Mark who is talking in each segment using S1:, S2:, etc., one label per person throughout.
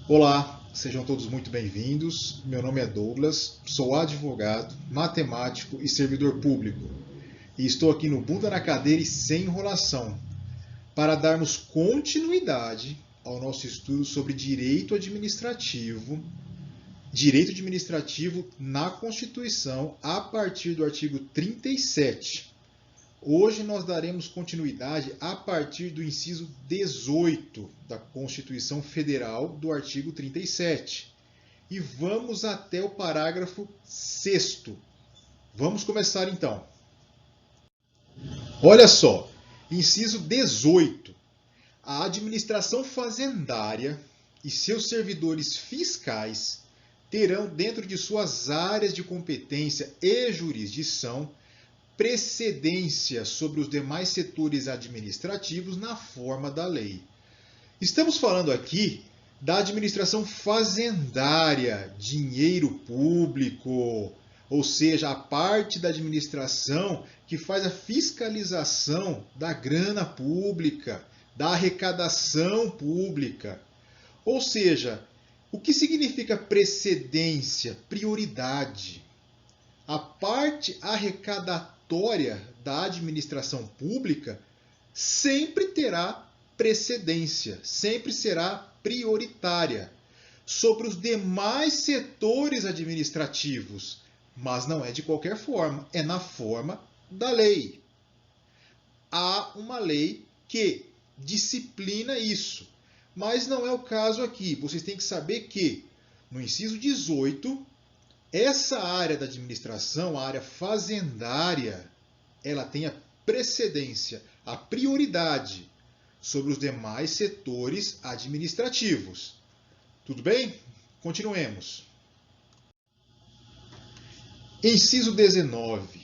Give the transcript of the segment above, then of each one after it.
S1: Olá, sejam todos muito bem-vindos. Meu nome é Douglas, sou advogado, matemático e servidor público. E estou aqui no Bunda na Cadeira e sem enrolação para darmos continuidade ao nosso estudo sobre direito administrativo na Constituição a partir do artigo 37. Hoje nós daremos continuidade a partir do inciso 18 da Constituição Federal do artigo 37. E vamos até o parágrafo 6º. Vamos começar então. Olha só, inciso 18. A administração fazendária e seus servidores fiscais terão dentro de suas áreas de competência e jurisdição precedência sobre os demais setores administrativos na forma da lei. Estamos falando aqui da administração fazendária, dinheiro público, ou seja, a parte da administração que faz a fiscalização da grana pública, da arrecadação pública. Ou seja, o que significa precedência, prioridade? A parte arrecadatória da administração pública sempre terá precedência, sempre será prioritária sobre os demais setores administrativos, mas não é de qualquer forma, é na forma da lei. Há uma lei que disciplina isso, mas não é o caso aqui. Vocês têm que saber que, no inciso 18, essa área da administração, a área fazendária, ela tem a precedência, a prioridade sobre os demais setores administrativos. Tudo bem? Continuemos. Inciso 19.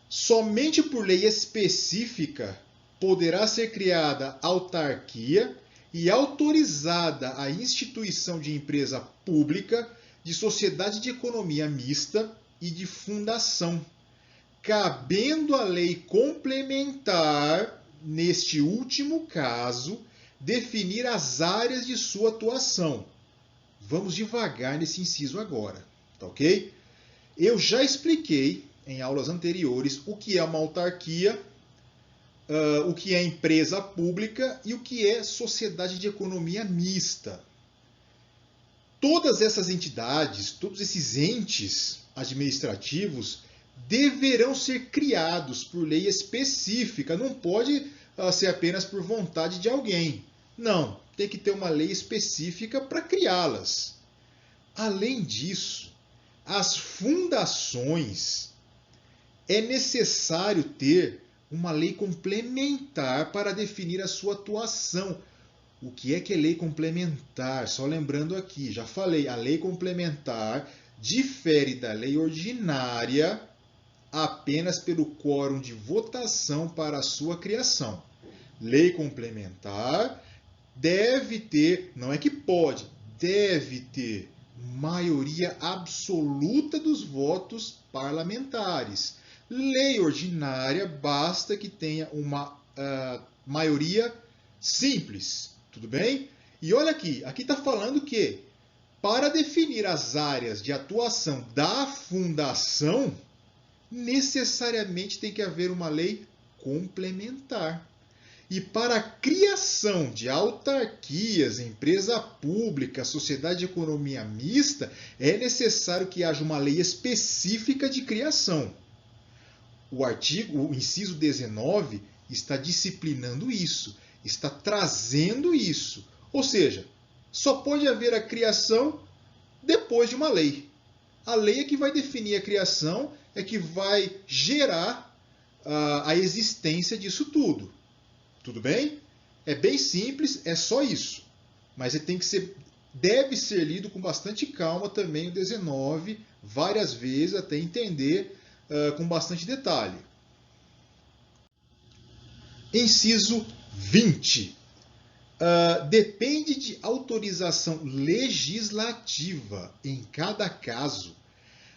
S1: Somente por lei específica poderá ser criada autarquia e autorizada a instituição de empresa pública, de sociedade de economia mista e de fundação, cabendo à lei complementar, neste último caso, definir as áreas de sua atuação. Vamos devagar nesse inciso agora, tá ok? Eu já expliquei em aulas anteriores o que é uma autarquia, o que é empresa pública e o que é sociedade de economia mista. Todas essas entidades, todos esses entes administrativos deverão ser criados por lei específica. Não pode ser apenas por vontade de alguém. Não, tem que ter uma lei específica para criá-las. Além disso, as fundações é necessário ter uma lei complementar para definir a sua atuação. O que é lei complementar? Só lembrando aqui, já falei, a lei complementar difere da lei ordinária apenas pelo quórum de votação para a sua criação. Lei complementar deve ter, não é que pode, deve ter maioria absoluta dos votos parlamentares. Lei ordinária basta que tenha uma maioria simples. Tudo bem? E olha aqui está falando que para definir as áreas de atuação da fundação, necessariamente tem que haver uma lei complementar. E para a criação de autarquias, empresa pública, sociedade de economia mista, é necessário que haja uma lei específica de criação. O inciso 19 está disciplinando isso, está trazendo isso. Ou seja, só pode haver a criação depois de uma lei. A lei é que vai definir a criação, é que vai gerar a existência disso tudo. Tudo bem? É bem simples, é só isso. Mas deve ser lido com bastante calma também o 19, várias vezes, até entender com bastante detalhe. Inciso 20. Depende de autorização legislativa, em cada caso,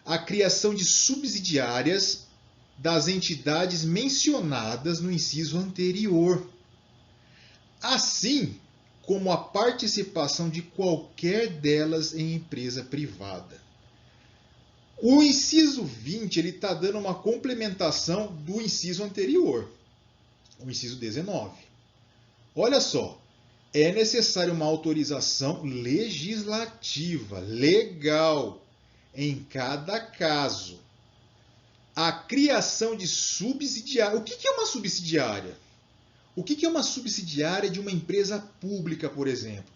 S1: a criação de subsidiárias das entidades mencionadas no inciso anterior. Assim, como a participação de qualquer delas em empresa privada. O inciso 20 está dando uma complementação do inciso anterior, o inciso 19. Olha só, é necessária uma autorização legislativa, legal, em cada caso. A criação de subsidiária. O que é uma subsidiária? O que é uma subsidiária de uma empresa pública, por exemplo?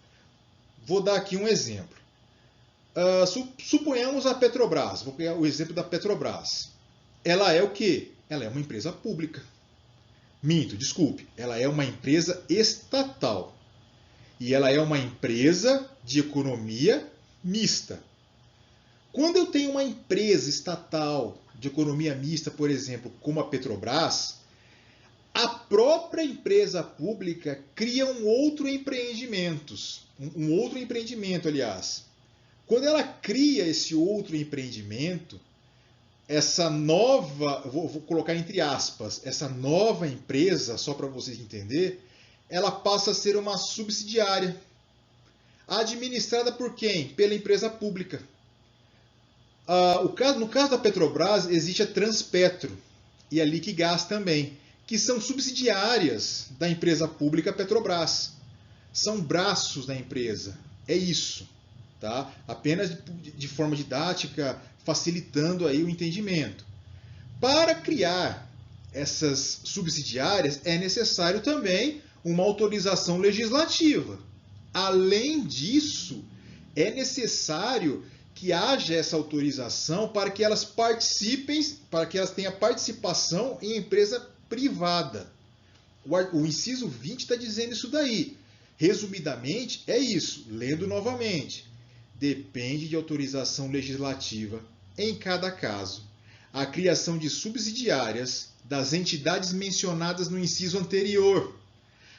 S1: Vou dar aqui um exemplo. Suponhamos a Petrobras. Vou pegar o exemplo da Petrobras. Ela é o quê? Ela é uma empresa pública. Minto, desculpe. Ela é uma empresa estatal. E ela é uma empresa de economia mista. Quando eu tenho uma empresa estatal de economia mista, por exemplo, como a Petrobras, a própria empresa pública cria um outro empreendimento, aliás. Quando ela cria esse outro empreendimento, essa nova, vou colocar entre aspas, essa nova empresa, só para vocês entenderem, ela passa a ser uma subsidiária. Administrada por quem? Pela empresa pública. No caso da Petrobras, existe a Transpetro e a Liquigás também, que são subsidiárias da empresa pública Petrobras. São braços da empresa. É isso. Tá? Apenas de forma didática, facilitando aí o entendimento. Para criar essas subsidiárias, é necessário também uma autorização legislativa. Além disso, é necessário que haja essa autorização para que elas participem, para que elas tenham participação em empresa privada. O inciso 20 está dizendo isso daí. Resumidamente, é isso. Lendo novamente. Depende de autorização legislativa em cada caso. A criação de subsidiárias das entidades mencionadas no inciso anterior,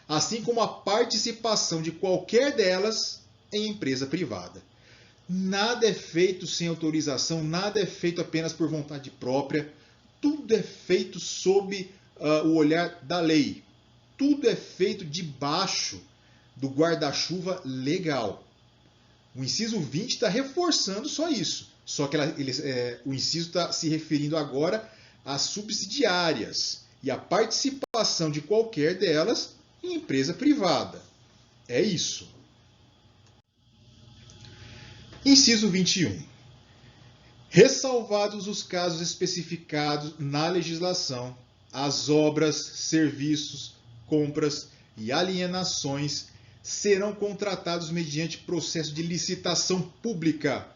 S1: assim como a participação de qualquer delas em empresa privada. Nada é feito sem autorização, nada é feito apenas por vontade própria, tudo é feito sob o olhar da lei. Tudo é feito debaixo do guarda-chuva legal. O inciso 20 está reforçando só isso. Só que o inciso está se referindo agora às subsidiárias e à participação de qualquer delas em empresa privada. É isso. Inciso 21. Ressalvados os casos especificados na legislação, as obras, serviços, compras e alienações serão contratados mediante processo de licitação pública,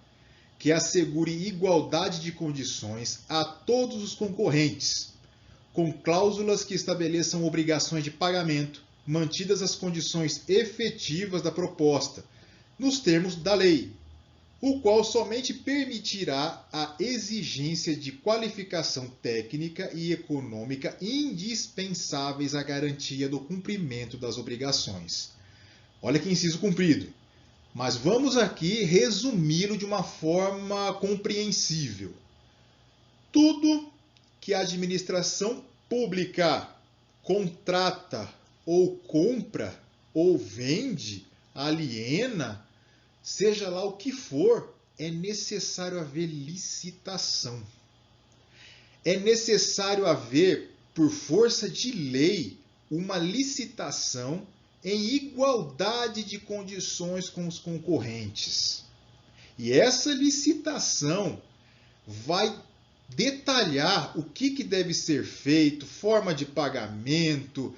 S1: que assegure igualdade de condições a todos os concorrentes, com cláusulas que estabeleçam obrigações de pagamento, mantidas as condições efetivas da proposta, nos termos da lei, o qual somente permitirá a exigência de qualificação técnica e econômica indispensáveis à garantia do cumprimento das obrigações. Olha que inciso comprido. Mas vamos aqui resumi-lo de uma forma compreensível. Tudo que a administração pública contrata ou compra ou vende, aliena, seja lá o que for, é necessário haver licitação. É necessário haver, por força de lei, uma licitação em igualdade de condições com os concorrentes. E essa licitação vai detalhar o que deve ser feito, forma de pagamento,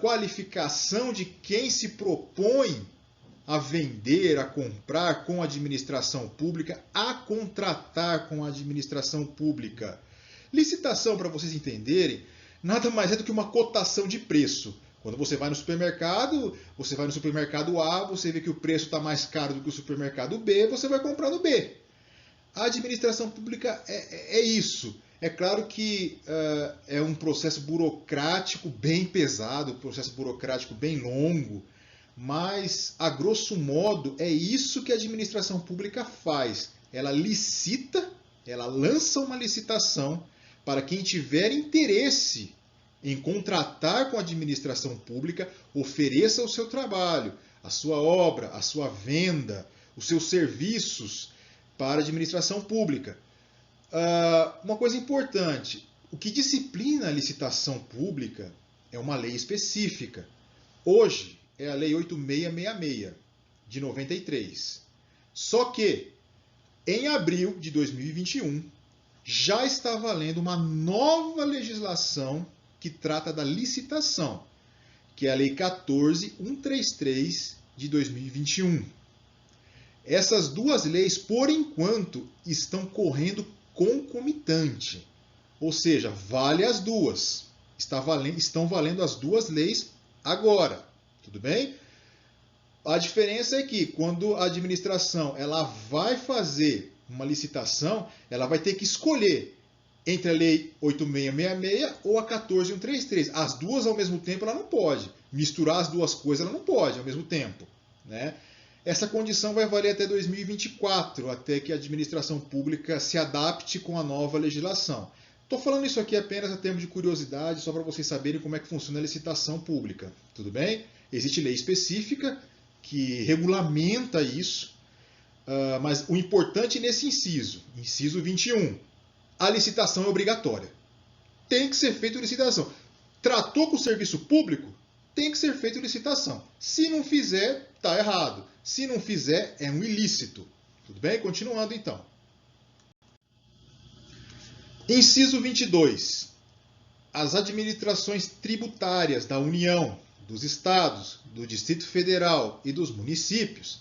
S1: qualificação de quem se propõe a vender, a comprar com a administração pública, a contratar com a administração pública. Licitação, para vocês entenderem, nada mais é do que uma cotação de preço. Quando você vai no supermercado A, você vê que o preço está mais caro do que o supermercado B, você vai comprar no B. A administração pública é isso. É claro que é um processo burocrático bem pesado, um processo burocrático bem longo, mas, a grosso modo, é isso que a administração pública faz. Ela licita, ela lança uma licitação para quem tiver interesse em contratar com a administração pública, ofereça o seu trabalho, a sua obra, a sua venda, os seus serviços para a administração pública. Uma coisa importante, o que disciplina a licitação pública é uma lei específica. Hoje é a Lei 8666, de 93. Só que, em abril de 2021, já está valendo uma nova legislação que trata da licitação, que é a Lei 14133 de 2021. Essas duas leis, por enquanto, estão correndo concomitante, ou seja, vale as duas. Estão valendo as duas leis agora, tudo bem? A diferença é que quando a administração ela vai fazer uma licitação, ela vai ter que escolher entre a Lei 8666 ou a 14133. As duas ao mesmo tempo ela não pode. Misturar as duas coisas ela não pode ao mesmo tempo, né? Essa condição vai valer até 2024, até que a administração pública se adapte com a nova legislação. Estou falando isso aqui apenas a termos de curiosidade, só para vocês saberem como é que funciona a licitação pública, tudo bem? Existe lei específica que regulamenta isso, mas o importante nesse inciso 21, a licitação é obrigatória. Tem que ser feita licitação. Tratou com o serviço público, tem que ser feita licitação. Se não fizer, está errado. Se não fizer, é um ilícito. Tudo bem? Continuando então. Inciso 22. As administrações tributárias da União, dos Estados, do Distrito Federal e dos municípios,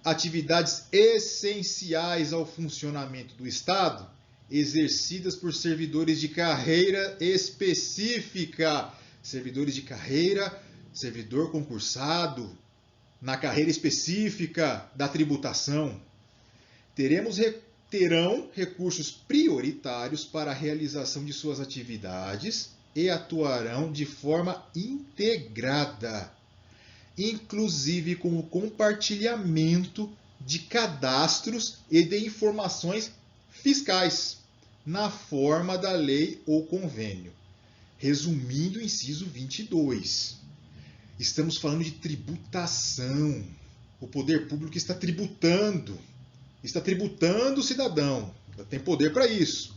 S1: atividades essenciais ao funcionamento do Estado, exercidas por servidores de carreira específica. Servidores de carreira, servidor concursado, na carreira específica da tributação. Terão recursos prioritários para a realização de suas atividades e atuarão de forma integrada, inclusive com o compartilhamento de cadastros e de informações fiscais, na forma da lei ou convênio. Resumindo o inciso 22, estamos falando de tributação. O poder público está tributando o cidadão, tem poder para isso.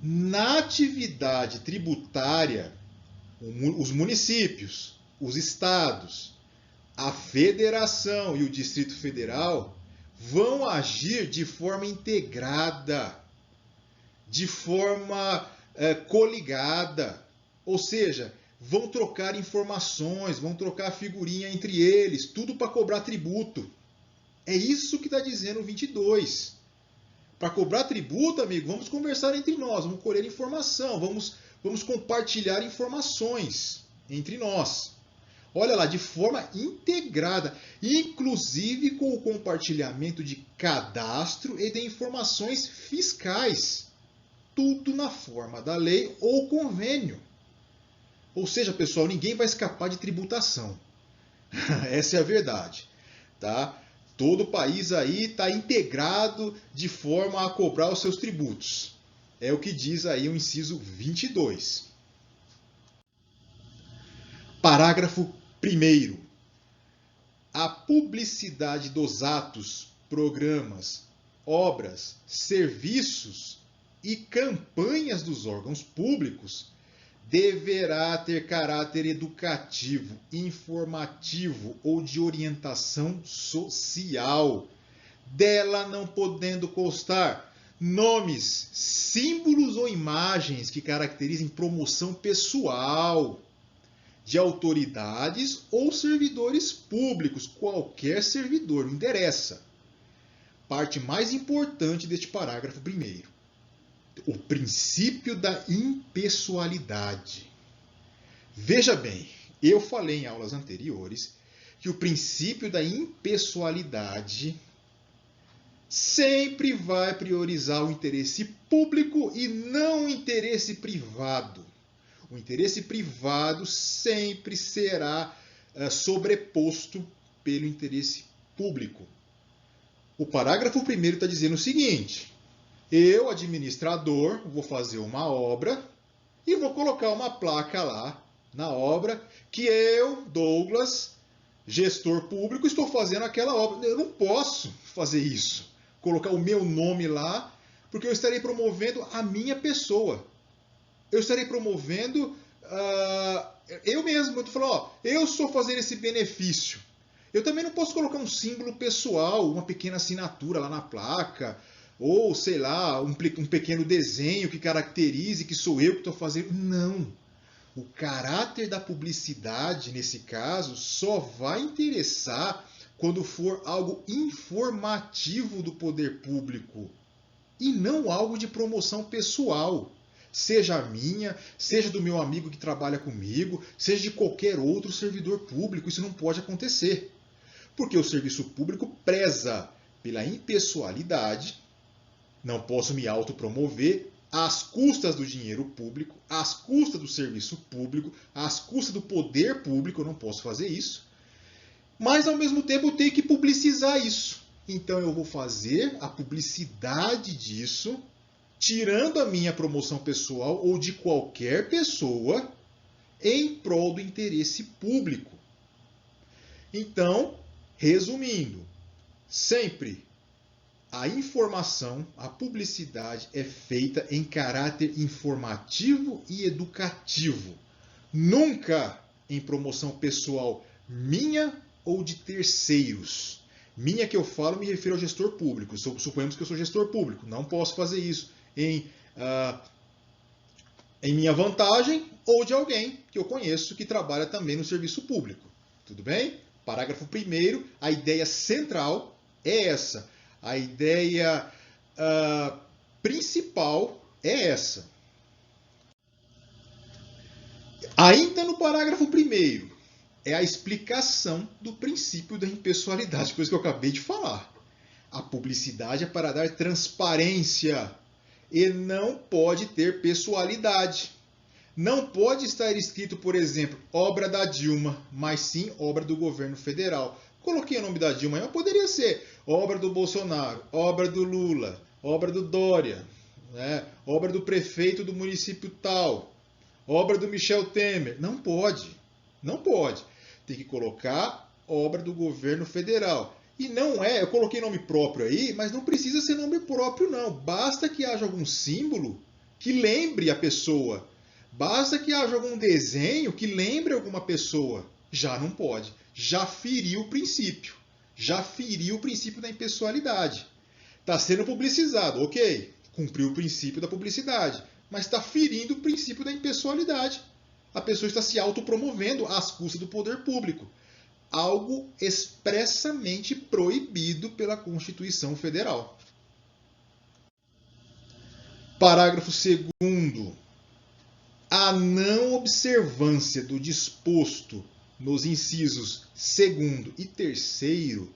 S1: Na atividade tributária, os municípios, os estados, a federação e o Distrito Federal vão agir de forma integrada, de forma coligada, ou seja, vão trocar informações, vão trocar figurinha entre eles, tudo para cobrar tributo. É isso que está dizendo o 22. Para cobrar tributo, amigo, vamos conversar entre nós, vamos colher informação, vamos compartilhar informações entre nós. Olha lá, de forma integrada, inclusive com o compartilhamento de cadastro e de informações fiscais. Tudo na forma da lei ou convênio. Ou seja, pessoal, ninguém vai escapar de tributação. Essa é a verdade, tá? Todo o país aí está integrado de forma a cobrar os seus tributos. É o que diz aí o inciso 22. Parágrafo 1º. A publicidade dos atos, programas, obras, serviços e campanhas dos órgãos públicos deverá ter caráter educativo, informativo ou de orientação social, dela não podendo constar nomes, símbolos ou imagens que caracterizem promoção pessoal de autoridades ou servidores públicos, qualquer servidor, não interessa. Parte mais importante deste parágrafo 1º. O princípio da impessoalidade. Veja bem, eu falei em aulas anteriores que o princípio da impessoalidade sempre vai priorizar o interesse público e não o interesse privado. O interesse privado sempre será sobreposto pelo interesse público. O parágrafo 1º está dizendo o seguinte: eu, administrador, vou fazer uma obra e vou colocar uma placa lá na obra que eu, Douglas, gestor público, estou fazendo aquela obra. Eu não posso fazer isso. Colocar o meu nome lá, porque eu estarei promovendo a minha pessoa. Eu estarei promovendo eu mesmo. Eu falo, ó, eu estou fazendo esse benefício. Eu também não posso colocar um símbolo pessoal, uma pequena assinatura lá na placa, ou, sei lá, um pequeno desenho que caracterize que sou eu que estou fazendo. Não. O caráter da publicidade, nesse caso, só vai interessar quando for algo informativo do poder público e não algo de promoção pessoal. Seja minha, seja do meu amigo que trabalha comigo, seja de qualquer outro servidor público. Isso não pode acontecer. Porque o serviço público preza pela impessoalidade, não posso me autopromover às custas do dinheiro público, às custas do serviço público, às custas do poder público, eu não posso fazer isso. Mas, ao mesmo tempo, eu tenho que publicizar isso. Então, eu vou fazer a publicidade disso, tirando a minha promoção pessoal ou de qualquer pessoa, em prol do interesse público. Então, resumindo, sempre a informação, a publicidade é feita em caráter informativo e educativo. Nunca em promoção pessoal minha ou de terceiros. Minha que eu falo, me refiro ao gestor público. Suponhamos que eu sou gestor público. Não posso fazer isso em minha vantagem ou de alguém que eu conheço que trabalha também no serviço público. Tudo bem? Parágrafo 1º, a ideia central é essa. A ideia principal é essa. Ainda no parágrafo 1º, é a explicação do princípio da impessoalidade, coisa que eu acabei de falar. A publicidade é para dar transparência e não pode ter pessoalidade. Não pode estar escrito, por exemplo, obra da Dilma, mas sim obra do governo federal. Coloquei o nome da Dilma, mas poderia ser obra do Bolsonaro, obra do Lula, obra do Dória, né? Obra do prefeito do município tal, obra do Michel Temer. Não pode, não pode. Tem que colocar obra do governo federal. E não é, eu coloquei nome próprio aí, mas não precisa ser nome próprio não. Basta que haja algum símbolo que lembre a pessoa. Basta que haja algum desenho que lembre alguma pessoa. Já não pode. Já feriu o princípio. Já feriu o princípio da impessoalidade. Está sendo publicizado, ok. Cumpriu o princípio da publicidade. Mas está ferindo o princípio da impessoalidade. A pessoa está se autopromovendo às custas do poder público. Algo expressamente proibido pela Constituição Federal. Parágrafo 2º. A não observância do disposto nos incisos 2º e 3º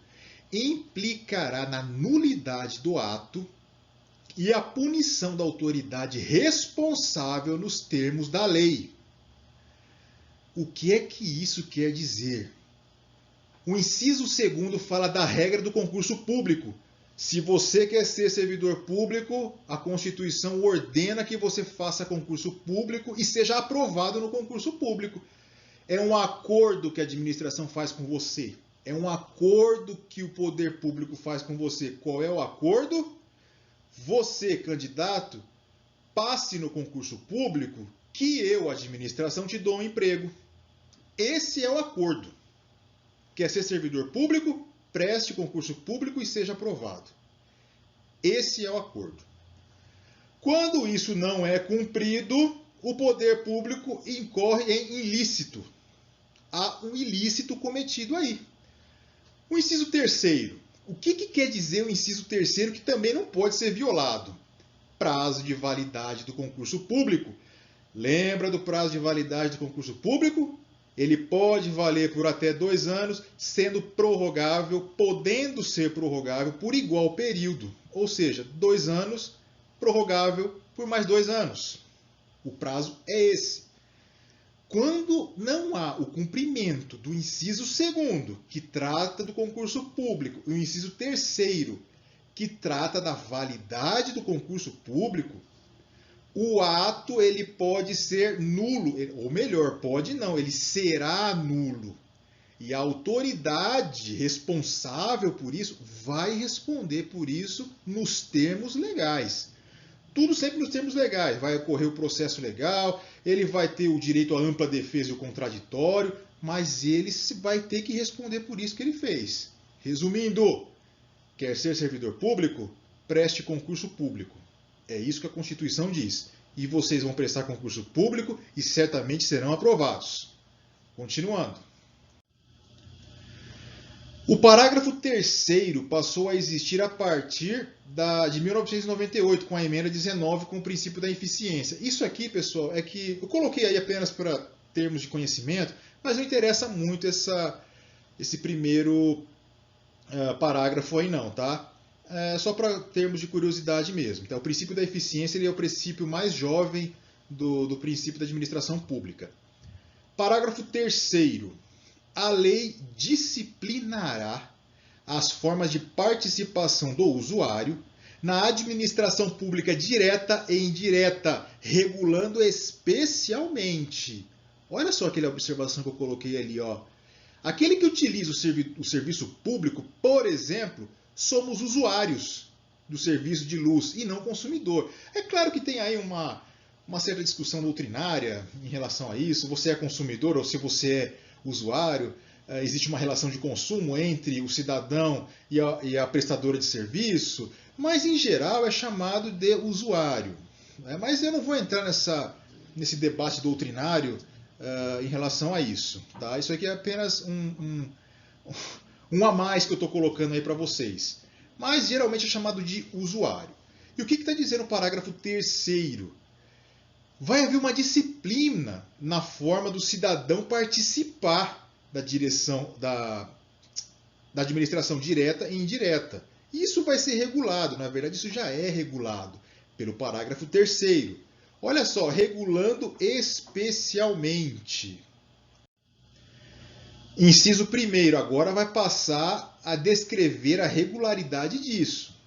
S1: implicará na nulidade do ato e a punição da autoridade responsável nos termos da lei. O que é que isso quer dizer? O inciso 2º fala da regra do concurso público. Se você quer ser servidor público, a Constituição ordena que você faça concurso público e seja aprovado no concurso público. É um acordo que a administração faz com você. É um acordo que o poder público faz com você. Qual é o acordo? Você, candidato, passe no concurso público que eu, administração, te dou um emprego. Esse é o acordo. Quer ser servidor público? Preste concurso público e seja aprovado. Esse é o acordo. Quando isso não é cumprido, o poder público incorre em ilícito. Há um ilícito cometido aí. O inciso 3º. O que quer dizer o inciso 3º que também não pode ser violado? Prazo de validade do concurso público. Lembra do prazo de validade do concurso público? Ele pode valer por até 2 anos, sendo prorrogável, podendo ser prorrogável por igual período. Ou seja, 2 anos, prorrogável por mais 2 anos. O prazo é esse. Quando não há o cumprimento do inciso 2º, que trata do concurso público, e o inciso 3º, que trata da validade do concurso público, o ato ele pode ser nulo, ou melhor, pode não, ele será nulo. E a autoridade responsável por isso vai responder por isso nos termos legais. Tudo sempre nos termos legais. Vai ocorrer o processo legal, ele vai ter o direito à ampla defesa e o contraditório, mas ele vai ter que responder por isso que ele fez. Resumindo, quer ser servidor público? Preste concurso público. É isso que a Constituição diz. E vocês vão prestar concurso público e certamente serão aprovados. Continuando. O parágrafo 3º passou a existir a partir de 1998, com a emenda 19, com o princípio da eficiência. Isso aqui, pessoal, é que eu coloquei aí apenas para termos de conhecimento, mas não interessa muito esse primeiro parágrafo aí não, tá? É só para termos de curiosidade mesmo. Então, o princípio da eficiência ele é o princípio mais jovem do princípio da administração pública. Parágrafo 3º. A lei disciplinará as formas de participação do usuário na administração pública direta e indireta, regulando especialmente. Olha só aquela observação que eu coloquei ali, ó. Aquele que utiliza o serviço público, por exemplo, somos usuários do serviço de luz e não consumidor. É claro que tem aí uma certa discussão doutrinária em relação a isso. Você é consumidor ou se você é usuário, existe uma relação de consumo entre o cidadão e a prestadora de serviço, mas em geral é chamado de usuário. Mas eu não vou entrar nesse debate doutrinário em relação a isso. Tá? Isso aqui é apenas um a mais que eu estou colocando aí para vocês. Mas geralmente é chamado de usuário. E o que está dizendo o parágrafo 3º? Vai haver uma disciplina na forma do cidadão participar da direção da administração direta e indireta. Isso vai ser regulado, na verdade isso já é regulado pelo parágrafo 3º. Olha só, regulando especialmente. Inciso 1º, agora vai passar a descrever a regularidade disso.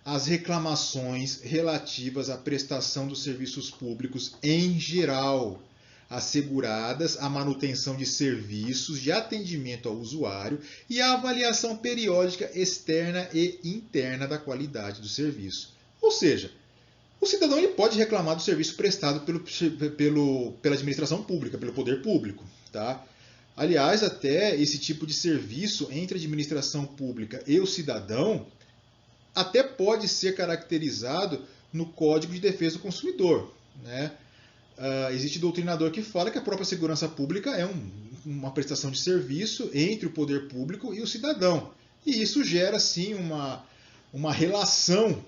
S1: As reclamações relativas à prestação dos serviços públicos em geral, asseguradas a manutenção de serviços de atendimento ao usuário e a avaliação periódica externa e interna da qualidade do serviço. Ou seja, o cidadão ele pode reclamar do serviço prestado pela administração pública, pelo poder público. Tá? Aliás, até esse tipo de serviço entre a administração pública e o cidadão até pode ser caracterizado no Código de Defesa do Consumidor. Né? Existe doutrinador que fala que a própria segurança pública é uma prestação de serviço entre o poder público e o cidadão. E isso gera, sim, uma relação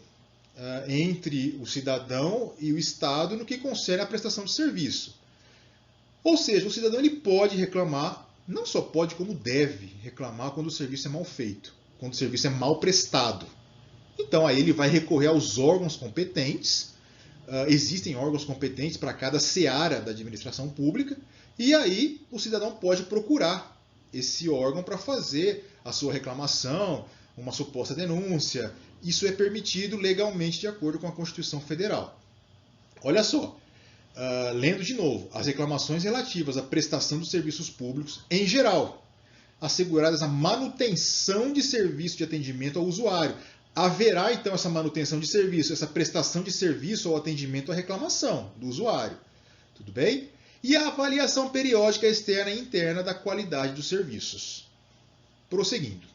S1: entre o cidadão e o Estado no que concerne à prestação de serviço. Ou seja, o cidadão ele pode reclamar, não só pode, como deve reclamar quando o serviço é mal feito, quando o serviço é mal prestado. Então, aí ele vai recorrer aos órgãos competentes. Existem órgãos competentes para cada seara da administração pública. E aí o cidadão pode procurar esse órgão para fazer a sua reclamação, uma suposta denúncia. Isso é permitido legalmente de acordo com a Constituição Federal. Olha só, lendo de novo, as reclamações relativas à prestação dos serviços públicos em geral, asseguradas a manutenção de serviço de atendimento ao usuário. Haverá, então, essa manutenção de serviço, essa prestação de serviço ou atendimento à reclamação do usuário. Tudo bem? E a avaliação periódica externa e interna da qualidade dos serviços. Prosseguindo.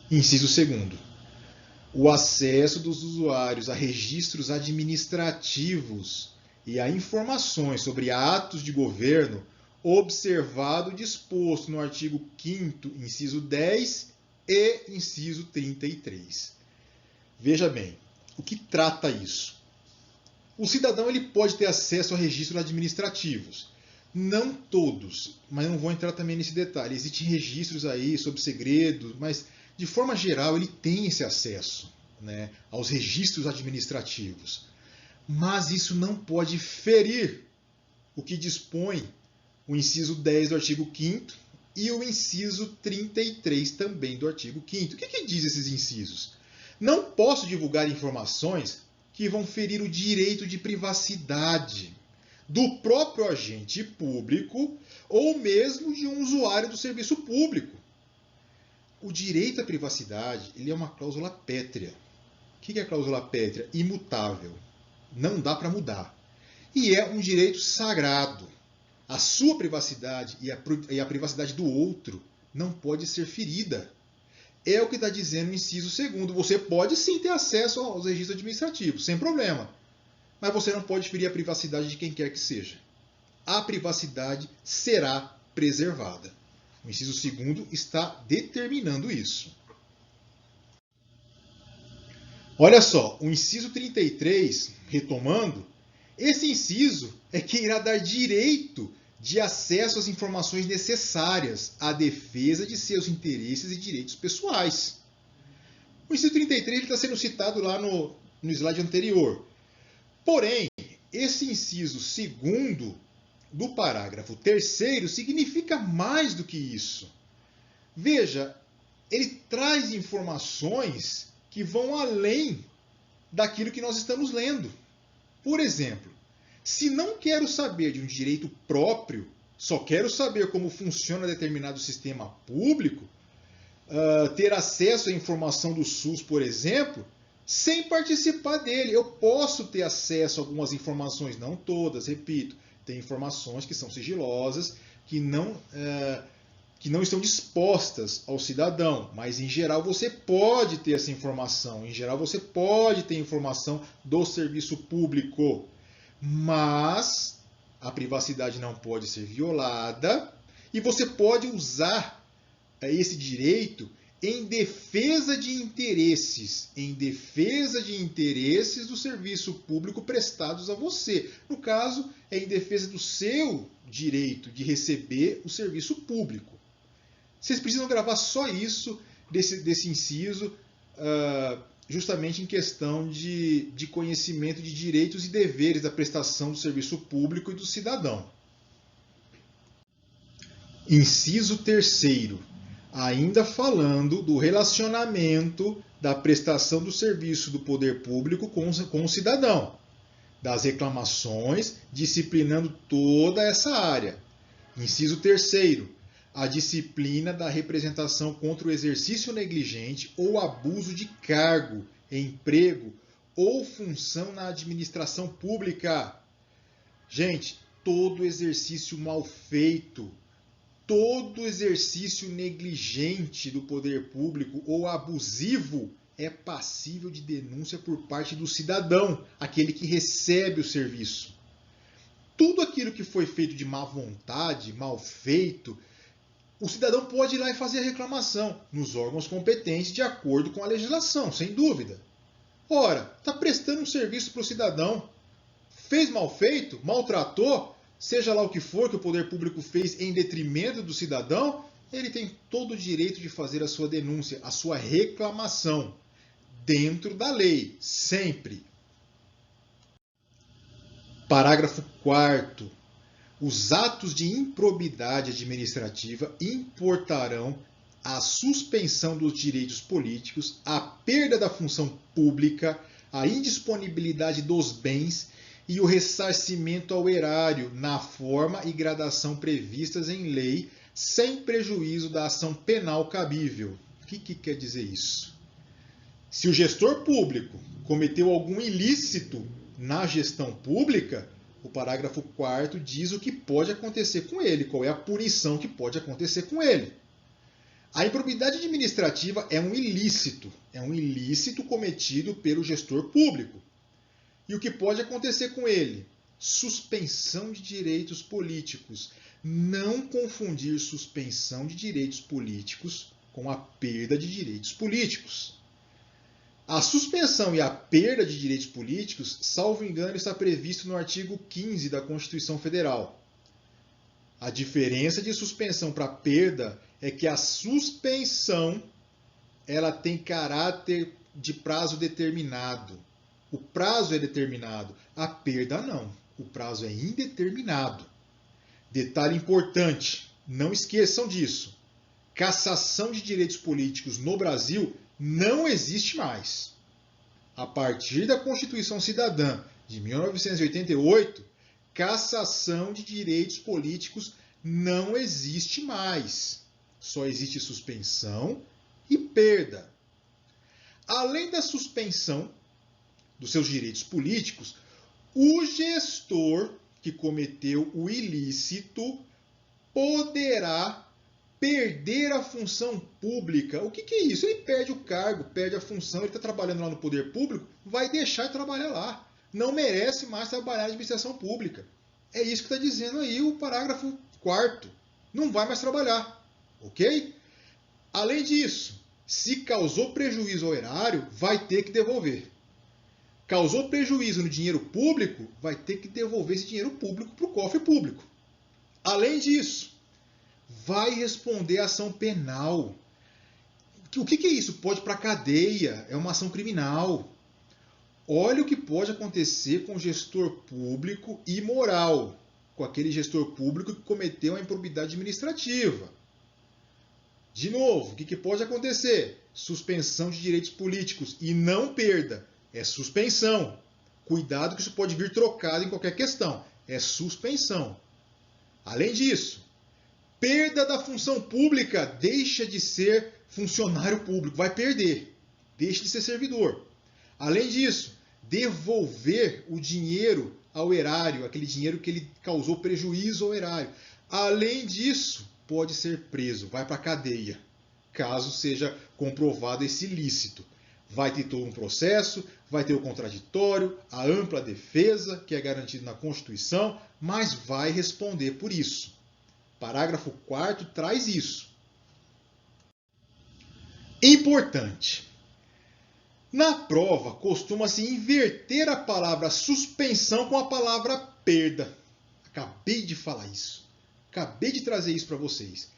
S1: Inciso 2º. O acesso dos usuários a registros administrativos e a informações sobre atos de governo, observado o disposto no artigo 5º, inciso 10 e inciso 33. Veja bem, o que trata isso? O cidadão ele pode ter acesso a registros administrativos. Não todos, mas não vou entrar também nesse detalhe. Existem registros aí sob segredo, mas de forma geral ele tem esse acesso, né, aos registros administrativos. Mas isso não pode ferir o que dispõe o inciso 10 do artigo 5º e o inciso 33 também do artigo 5º. O que diz esses incisos? Não posso divulgar informações que vão ferir o direito de privacidade do próprio agente público ou mesmo de um usuário do serviço público. O direito à privacidade ele é uma cláusula pétrea. O que é a cláusula pétrea? Imutável. Não dá para mudar. E é um direito sagrado. A sua privacidade e a privacidade do outro não pode ser ferida. É o que está dizendo o inciso 2º. Você pode sim ter acesso aos registros administrativos, sem problema. Mas você não pode ferir a privacidade de quem quer que seja. A privacidade será preservada. O inciso 2º está determinando isso. Olha só, o inciso 33, retomando, esse inciso é que irá dar direito de acesso às informações necessárias à defesa de seus interesses e direitos pessoais. O inciso 33 está sendo citado lá no slide anterior. Porém, esse inciso 2º do parágrafo 3º significa mais do que isso. Veja, ele traz informações que vão além daquilo que nós estamos lendo. Por exemplo, se não quero saber de um direito próprio, só quero saber como funciona determinado sistema público, ter acesso à informação do SUS, por exemplo, sem participar dele. Eu posso ter acesso a algumas informações, não todas, repito. Tem informações que são sigilosas, que não estão dispostas ao cidadão. Mas, em geral, você pode ter essa informação. Em geral, você pode ter informação do serviço público. Mas a privacidade não pode ser violada e você pode usar esse direito em defesa de interesses do serviço público prestados a você. No caso, é em defesa do seu direito de receber o serviço público. Vocês precisam gravar só isso desse inciso, justamente em questão de conhecimento de direitos e deveres da prestação do serviço público e do cidadão. Inciso 3º. Ainda falando do relacionamento da prestação do serviço do poder público com o cidadão, das reclamações, disciplinando toda essa área. Inciso 3º, a disciplina da representação contra o exercício negligente ou abuso de cargo, emprego ou função na administração pública. Gente, todo exercício mal feito, todo exercício negligente do poder público ou abusivo é passível de denúncia por parte do cidadão, aquele que recebe o serviço. Tudo aquilo que foi feito de má vontade, mal feito, o cidadão pode ir lá e fazer a reclamação nos órgãos competentes de acordo com a legislação, sem dúvida. Ora, está prestando um serviço para o cidadão, fez mal feito, maltratou, seja lá o que for que o poder público fez em detrimento do cidadão, ele tem todo o direito de fazer a sua denúncia, a sua reclamação, dentro da lei, sempre. Parágrafo 4º. Os atos de improbidade administrativa importarão a suspensão dos direitos políticos, a perda da função pública, a indisponibilidade dos bens e o ressarcimento ao erário na forma e gradação previstas em lei, sem prejuízo da ação penal cabível. O que quer dizer isso? Se o gestor público cometeu algum ilícito na gestão pública, o parágrafo 4º diz o que pode acontecer com ele, qual é a punição que pode acontecer com ele. A improbidade administrativa é um ilícito cometido pelo gestor público. E o que pode acontecer com ele? Suspensão de direitos políticos. Não confundir suspensão de direitos políticos com a perda de direitos políticos. A suspensão e a perda de direitos políticos, salvo engano, está previsto no artigo 15 da Constituição Federal. A diferença de suspensão para perda é que a suspensão ela tem caráter de prazo determinado. O prazo é determinado, a perda não. O prazo é indeterminado. Detalhe importante, não esqueçam disso. Cassação de direitos políticos no Brasil não existe mais. A partir da Constituição Cidadã de 1988, cassação de direitos políticos não existe mais. Só existe suspensão e perda. Além da suspensão dos seus direitos políticos, o gestor que cometeu o ilícito poderá perder a função pública. O que é isso? Ele perde o cargo, perde a função, ele está trabalhando lá no poder público, vai deixar de trabalhar lá. Não merece mais trabalhar na administração pública. É isso que está dizendo aí o parágrafo 4º. Não vai mais trabalhar. Ok? Além disso, se causou prejuízo ao erário, vai ter que devolver. Causou prejuízo no dinheiro público, vai ter que devolver esse dinheiro público para o cofre público. Além disso, vai responder a ação penal. O que é isso? Pode ir para a cadeia, é uma ação criminal. Olha o que pode acontecer com o gestor público imoral, com aquele gestor público que cometeu a improbidade administrativa. De novo, o que pode acontecer? Suspensão de direitos políticos e não perda. É suspensão. Cuidado que isso pode vir trocado em qualquer questão. É suspensão. Além disso, perda da função pública, deixa de ser funcionário público, vai perder, deixa de ser servidor. Além disso, devolver o dinheiro ao erário, aquele dinheiro que ele causou prejuízo ao erário. Além disso, pode ser preso, vai para a cadeia, caso seja comprovado esse ilícito. Vai ter todo um processo, vai ter o contraditório, a ampla defesa, que é garantida na Constituição, mas vai responder por isso. Parágrafo 4º traz isso. Importante. Na prova, costuma-se inverter a palavra suspensão com a palavra perda. Acabei de falar isso. Acabei de trazer isso para vocês.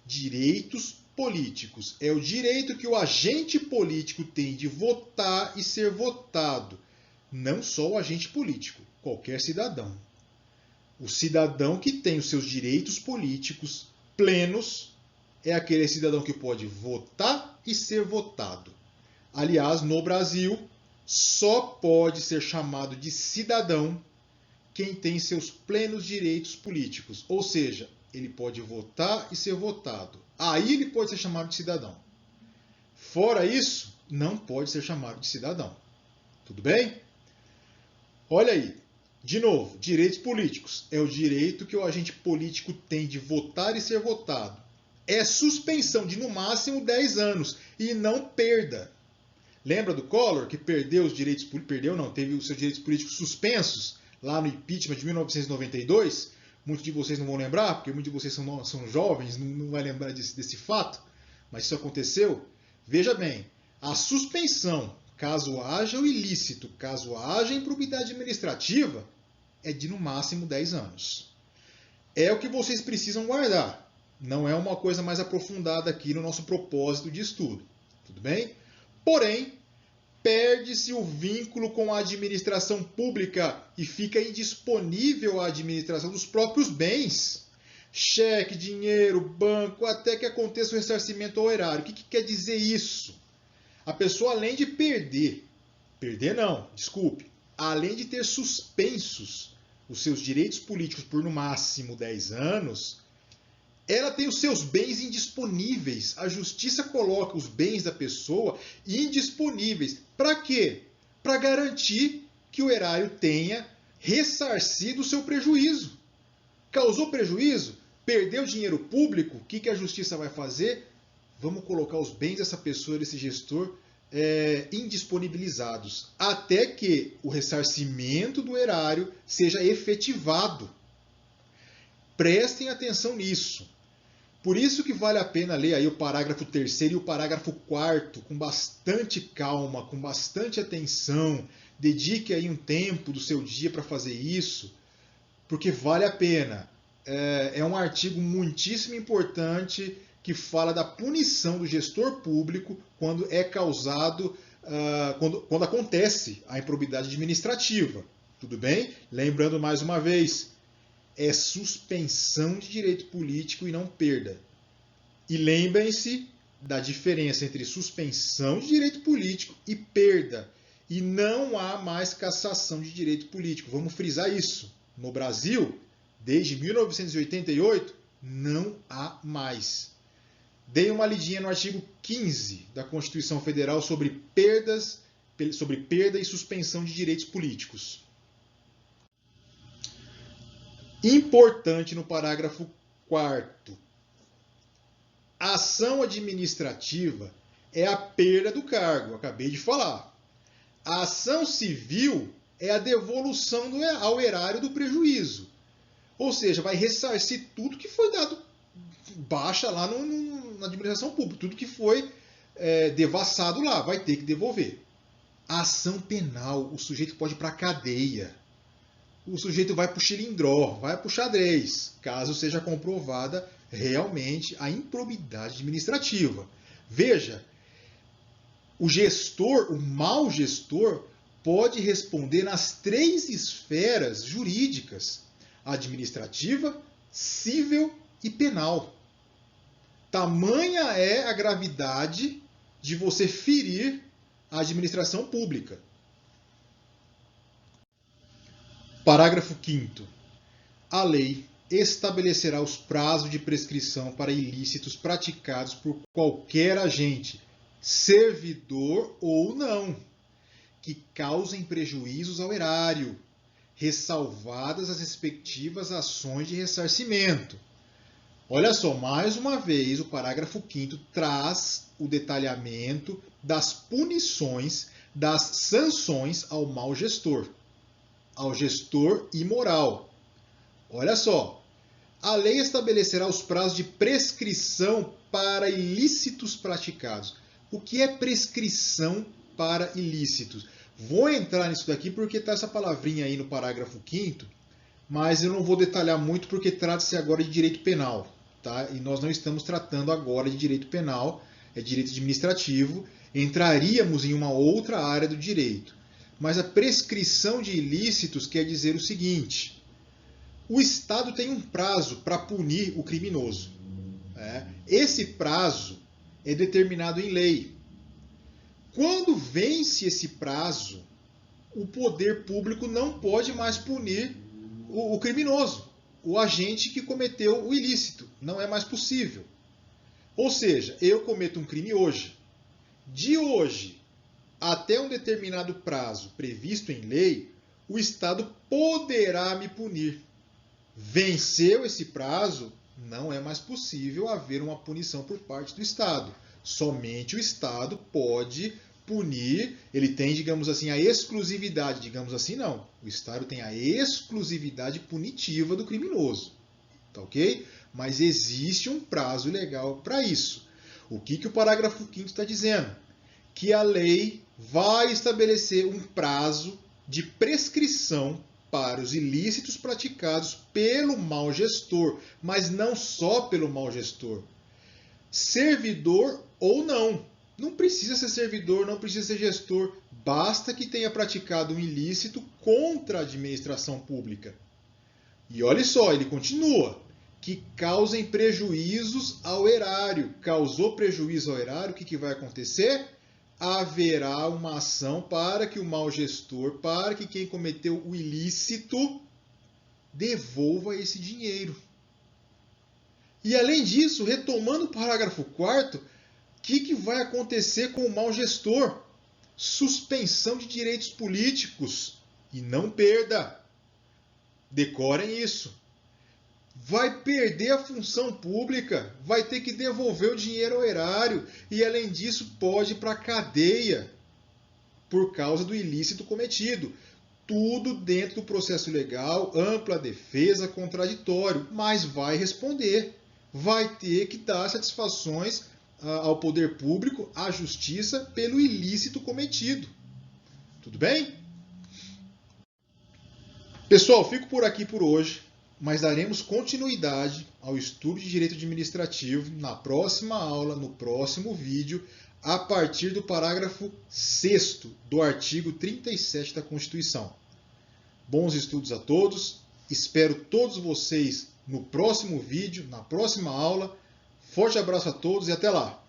S1: Direitos políticos. É o direito que o agente político tem de votar e ser votado. Não só o agente político, qualquer cidadão. O cidadão que tem os seus direitos políticos plenos é aquele cidadão que pode votar e ser votado. Aliás, no Brasil, só pode ser chamado de cidadão quem tem seus plenos direitos políticos. Ou seja, ele pode votar e ser votado. Aí ele pode ser chamado de cidadão. Fora isso, não pode ser chamado de cidadão. Tudo bem? Olha aí. De novo, direitos políticos. É o direito que o agente político tem de votar e ser votado. É suspensão de no máximo 10 anos e não perda. Lembra do Collor, que perdeu os direitos políticos? Perdeu não, teve os seus direitos políticos suspensos lá no impeachment de 1992. Muitos de vocês não vão lembrar, porque muitos de vocês são jovens, não vai lembrar desse fato. Mas isso aconteceu. Veja bem, a suspensão, caso haja o ilícito, caso haja improbidade administrativa, é de no máximo 10 anos. É o que vocês precisam guardar. Não é uma coisa mais aprofundada aqui no nosso propósito de estudo. Tudo bem? Porém, perde-se o vínculo com a administração pública e fica indisponível a administração dos próprios bens. Cheque, dinheiro, banco, até que aconteça o ressarcimento ao erário. O que quer dizer isso? A pessoa, além de além de ter suspensos os seus direitos políticos por no máximo 10 anos, ela tem os seus bens indisponíveis. A justiça coloca os bens da pessoa indisponíveis. Para quê? Para garantir que o erário tenha ressarcido o seu prejuízo. Causou prejuízo? Perdeu dinheiro público? O que a justiça vai fazer? Vamos colocar os bens dessa pessoa, desse gestor, indisponibilizados, até que o ressarcimento do erário seja efetivado. Prestem atenção nisso. Por isso que vale a pena ler aí o parágrafo 3º e o parágrafo 4º com bastante calma, com bastante atenção. Dedique aí um tempo do seu dia para fazer isso, porque vale a pena. É um artigo muitíssimo importante que fala da punição do gestor público quando é causado, quando acontece a improbidade administrativa. Tudo bem? Lembrando mais uma vez, é suspensão de direito político e não perda. E lembrem-se da diferença entre suspensão de direito político e perda. E não há mais cassação de direito político. Vamos frisar isso. No Brasil, desde 1988, não há mais. Dei uma lidinha no artigo 15 da Constituição Federal sobre perda e suspensão de direitos políticos. Importante no parágrafo 4º. A ação administrativa é a perda do cargo, acabei de falar. A ação civil é a devolução ao erário do prejuízo. Ou seja, vai ressarcir tudo que foi dado baixa lá na administração pública. Tudo que foi devassado lá, vai ter que devolver. A ação penal, o sujeito pode ir para a cadeia. O sujeito vai para o xilindró, vai para o xadrez, caso seja comprovada realmente a improbidade administrativa. Veja, o gestor, o mau gestor, pode responder nas 3 esferas jurídicas: administrativa, civil e penal. Tamanha é a gravidade de você ferir a administração pública. Parágrafo 5º. A lei estabelecerá os prazos de prescrição para ilícitos praticados por qualquer agente, servidor ou não, que causem prejuízos ao erário, ressalvadas as respectivas ações de ressarcimento. Olha só, mais uma vez, o parágrafo 5º traz o detalhamento das punições, das sanções ao mau gestor, ao gestor imoral. Olha só, a lei estabelecerá os prazos de prescrição para ilícitos praticados. O que é prescrição para ilícitos? Vou entrar nisso daqui porque está essa palavrinha aí no parágrafo 5º, mas eu não vou detalhar muito porque trata-se agora de direito penal. Tá? E nós não estamos tratando agora de direito penal, é direito administrativo. Entraríamos em uma outra área do direito. Mas a prescrição de ilícitos quer dizer o seguinte: o Estado tem um prazo para punir o criminoso. Esse prazo é determinado em lei. Quando vence esse prazo, o poder público não pode mais punir o criminoso, o agente que cometeu o ilícito. Não é mais possível. Ou seja, eu cometo um crime hoje. De hoje até um determinado prazo previsto em lei, o Estado poderá me punir. Venceu esse prazo, não é mais possível haver uma punição por parte do Estado. Somente o Estado pode punir, ele tem, digamos assim, a exclusividade, digamos assim, não. O Estado tem a exclusividade punitiva do criminoso, tá ok? Mas existe um prazo legal para isso. O que o parágrafo 5º está dizendo? Que a lei vai estabelecer um prazo de prescrição para os ilícitos praticados pelo mau gestor, mas não só pelo mau gestor. Servidor ou não. Não precisa ser servidor, não precisa ser gestor. Basta que tenha praticado um ilícito contra a administração pública. E olha só, ele continua. Que causem prejuízos ao erário. Causou prejuízo ao erário, o que vai acontecer? Haverá uma ação para que o mau gestor, para que quem cometeu o ilícito, devolva esse dinheiro. E além disso, retomando o parágrafo 4º, o que vai acontecer com o mau gestor? Suspensão de direitos políticos. E não perda. Decorem isso. Vai perder a função pública, vai ter que devolver o dinheiro ao erário e, além disso, pode ir para a cadeia por causa do ilícito cometido. Tudo dentro do processo legal, ampla defesa, contraditório, mas vai responder. Vai ter que dar satisfações ao poder público, à justiça, pelo ilícito cometido. Tudo bem? Pessoal, fico por aqui por hoje, mas daremos continuidade ao estudo de direito administrativo na próxima aula, no próximo vídeo, a partir do parágrafo 6º do artigo 37 da Constituição. Bons estudos a todos, espero todos vocês no próximo vídeo, na próxima aula. Forte abraço a todos e até lá!